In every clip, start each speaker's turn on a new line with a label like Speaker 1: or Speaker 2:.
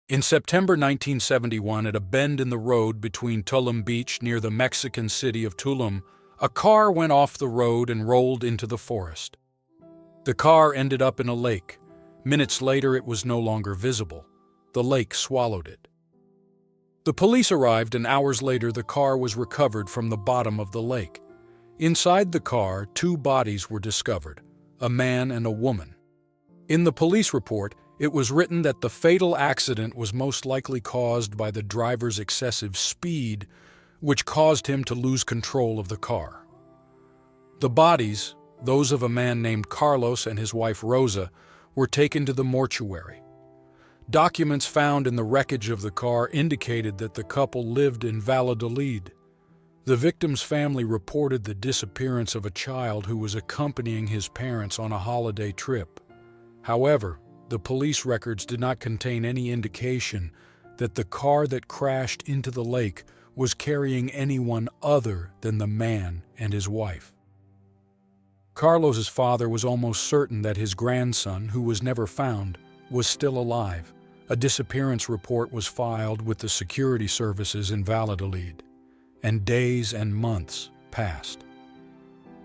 Speaker 1: In September 1971, at a bend in the road between Tulum Beach near the Mexican city of Tulum, a car went off the road and rolled into the forest. The car ended up in a lake. Minutes later, it was no longer visible. The lake swallowed it. The police arrived, and hours later, the car was recovered from the bottom of the lake. Inside the car, two bodies were discovered, a man and a woman. In the police report, it was written that the fatal accident was most likely caused by the driver's excessive speed, which caused him to lose control of the car. The bodies, those of a man named Carlos and his wife Rosa, were taken to the mortuary. Documents found in the wreckage of the car indicated that the couple lived in Valladolid. The victim's family reported the disappearance of a child who was accompanying his parents on a holiday trip. However, the police records did not contain any indication that the car that crashed into the lake was carrying anyone other than the man and his wife. Carlos's father was almost certain that his grandson, who was never found, was still alive. A disappearance report was filed with the security services in Valladolid, and days and months passed.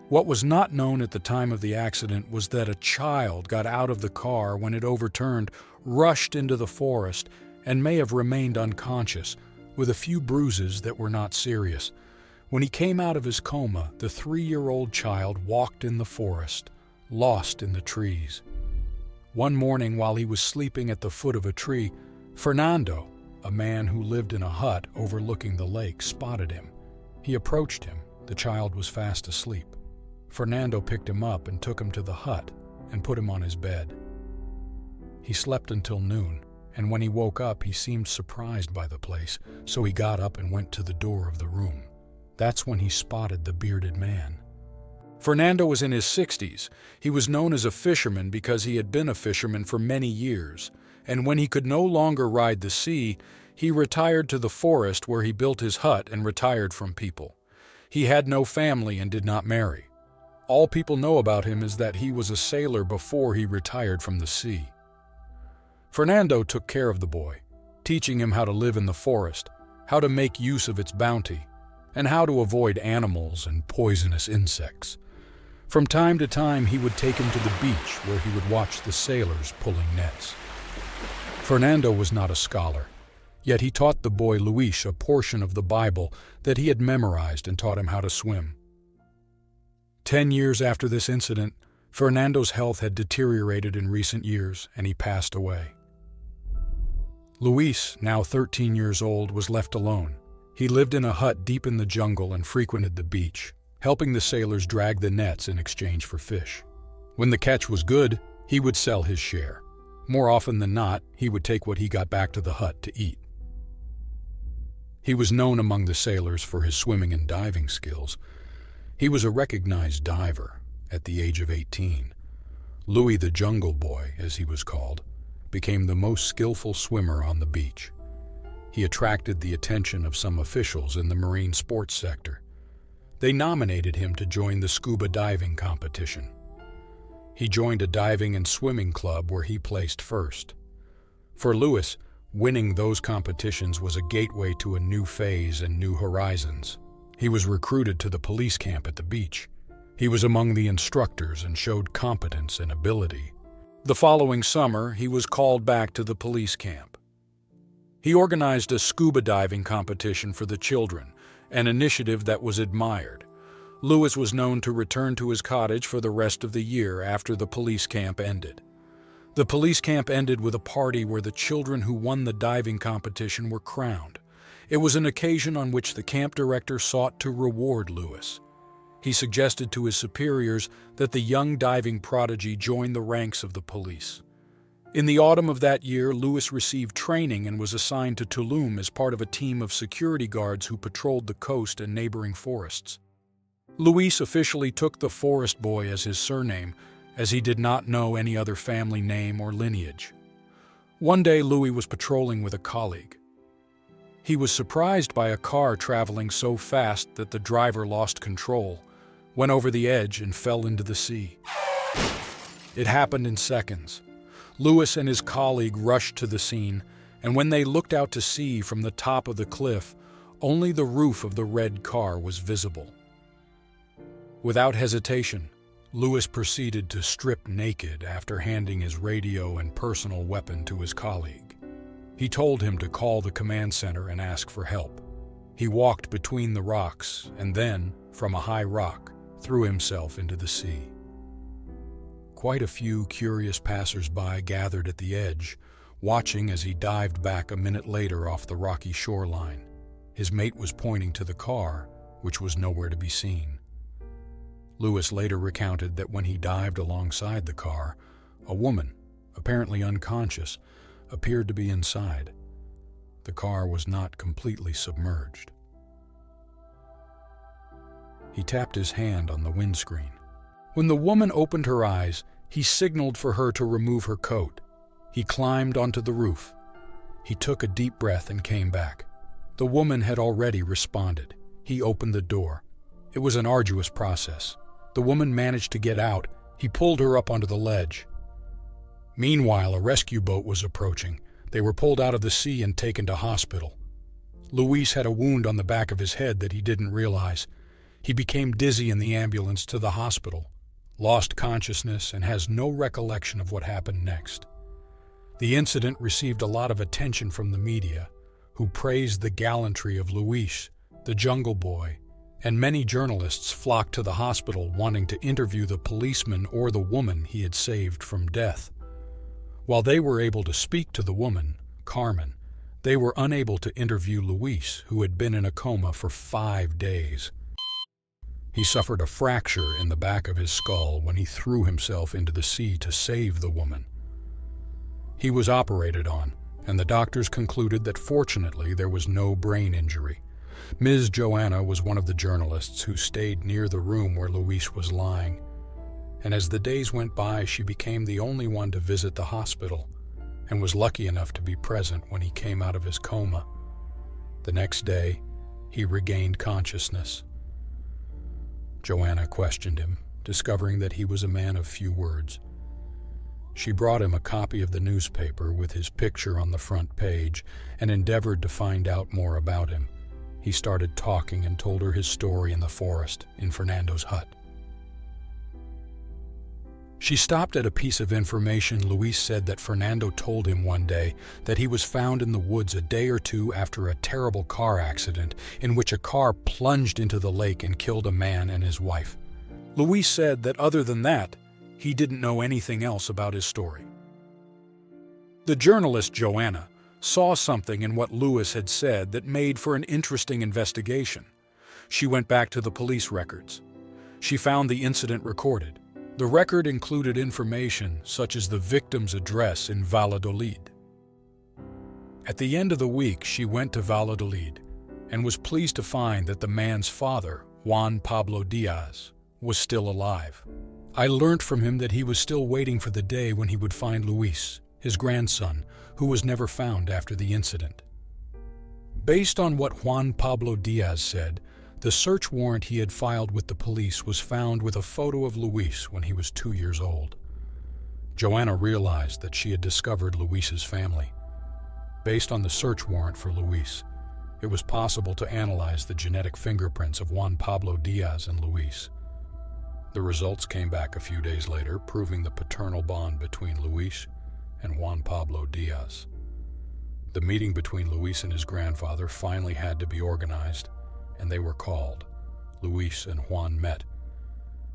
Speaker 1: What was not known at the time of the accident was that a child got out of the car when it overturned, rushed into the forest, and may have remained unconscious, with a few bruises that were not serious. When he came out of his coma, the 3-year-old child walked in the forest, lost in the trees. One morning, while he was sleeping at the foot of a tree, Fernando, a man who lived in a hut overlooking the lake, spotted him. He approached him. The child was fast asleep. Fernando picked him up and took him to the hut and put him on his bed. He slept until noon, and when he woke up, he seemed surprised by the place, so he got up and went to the door of the room. That's when he spotted the bearded man. Fernando was in his 60s. He was known as a fisherman because he had been a fisherman for many years, and when he could no longer ride the sea, he retired to the forest where he built his hut and retired from people. He had no family and did not marry. All people know about him is that he was a sailor before he retired from the sea. Fernando took care of the boy, teaching him how to live in the forest, how to make use of its bounty, and how to avoid animals and poisonous insects. From time to time, he would take him to the beach where he would watch the sailors pulling nets. Fernando was not a scholar, yet he taught the boy Luis a portion of the Bible that he had memorized and taught him how to swim. 10 years after this incident, Fernando's health had deteriorated in recent years, and he passed away. Luis, now 13 years old, was left alone. He lived in a hut deep in the jungle and frequented the beach, helping the sailors drag the nets in exchange for fish. When the catch was good, he would sell his share. More often than not, he would take what he got back to the hut to eat. He was known among the sailors for his swimming and diving skills. He was a recognized diver at the age of 18. Louis the Jungle Boy, as he was called, became the most skillful swimmer on the beach. He attracted the attention of some officials in the marine sports sector. They nominated him to join the scuba diving competition. He joined a diving and swimming club where he placed first. For Louis, winning those competitions was a gateway to a new phase and new horizons. He was recruited to the police camp at the beach. He was among the instructors and showed competence and ability. The following summer, he was called back to the police camp. He organized a scuba diving competition for the children, an initiative that was admired. Louis was known to return to his cottage for the rest of the year after the police camp ended. The police camp ended with a party where the children who won the diving competition were crowned. It was an occasion on which the camp director sought to reward Louis. He suggested to his superiors that the young diving prodigy join the ranks of the police. In the autumn of that year, Louis received training and was assigned to Tulum as part of a team of security guards who patrolled the coast and neighboring forests. Louis officially took the Forest Boy as his surname, as he did not know any other family name or lineage. One day, Louis was patrolling with a colleague. He was surprised by a car traveling so fast that the driver lost control, went over the edge, and fell into the sea. It happened in seconds. Louis and his colleague rushed to the scene, and when they looked out to sea from the top of the cliff, only the roof of the red car was visible. Without hesitation, Lewis proceeded to strip naked after handing his radio and personal weapon to his colleague. He told him to call the command center and ask for help. He walked between the rocks and then, from a high rock, threw himself into the sea. Quite a few curious passers-by gathered at the edge, watching as he dived back a minute later off the rocky shoreline. His mate was pointing to the car, which was nowhere to be seen. Lewis later recounted that when he dived alongside the car, a woman, apparently unconscious, appeared to be inside. The car was not completely submerged. He tapped his hand on the windscreen. When the woman opened her eyes, he signaled for her to remove her coat. He climbed onto the roof. He took a deep breath and came back. The woman had already responded. He opened the door. It was an arduous process. The woman managed to get out. He pulled her up onto the ledge. Meanwhile, a rescue boat was approaching. They were pulled out of the sea and taken to hospital. Luis had a wound on the back of his head that he didn't realize. He became dizzy in the ambulance to the hospital, lost consciousness, and has no recollection of what happened next. The incident received a lot of attention from the media, who praised the gallantry of Luis, the Jungle Boy, and many journalists flocked to the hospital wanting to interview the policeman or the woman he had saved from death. While they were able to speak to the woman, Carmen, they were unable to interview Luis, who had been in a coma for 5 days. He suffered a fracture in the back of his skull when he threw himself into the sea to save the woman. He was operated on, and the doctors concluded that fortunately there was no brain injury. Ms. Joanna was one of the journalists who stayed near the room where Luis was lying, and as the days went by, she became the only one to visit the hospital and was lucky enough to be present when he came out of his coma. The next day, he regained consciousness. Joanna questioned him, discovering that he was a man of few words. She brought him a copy of the newspaper with his picture on the front page and endeavored to find out more about him. He started talking and told her his story in the forest, in Fernando's hut. She stopped at a piece of information. Luis said that Fernando told him one day that he was found in the woods a day or two after a terrible car accident in which a car plunged into the lake and killed a man and his wife. Luis said that other than that, he didn't know anything else about his story. The journalist Joanna saw something in what Luis had said that made for an interesting investigation. She went back to the police records. She found the incident recorded. The record included information such as the victim's address in Valladolid. At the end of the week, she went to Valladolid and was pleased to find that the man's father, Juan Pablo Diaz, was still alive. I learned from him that he was still waiting for the day when he would find Luis, his grandson, who was never found after the incident. Based on what Juan Pablo Diaz said, the search warrant he had filed with the police was found with a photo of Luis when he was 2 years old. Joanna realized that she had discovered Luis's family. Based on the search warrant for Luis, it was possible to analyze the genetic fingerprints of Juan Pablo Diaz and Luis. The results came back a few days later, proving the paternal bond between Luis and Juan Pablo Diaz. The meeting between Luis and his grandfather finally had to be organized, and they were called. Luis and Juan met.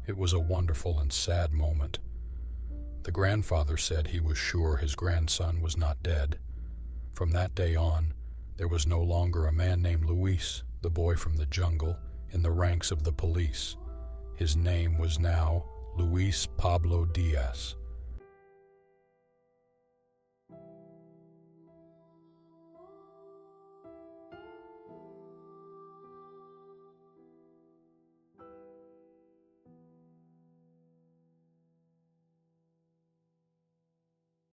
Speaker 1: It was a wonderful and sad moment. The grandfather said he was sure his grandson was not dead. From that day on, there was no longer a man named Luis, the boy from the jungle, in the ranks of the police. His name was now Luis Pablo Diaz.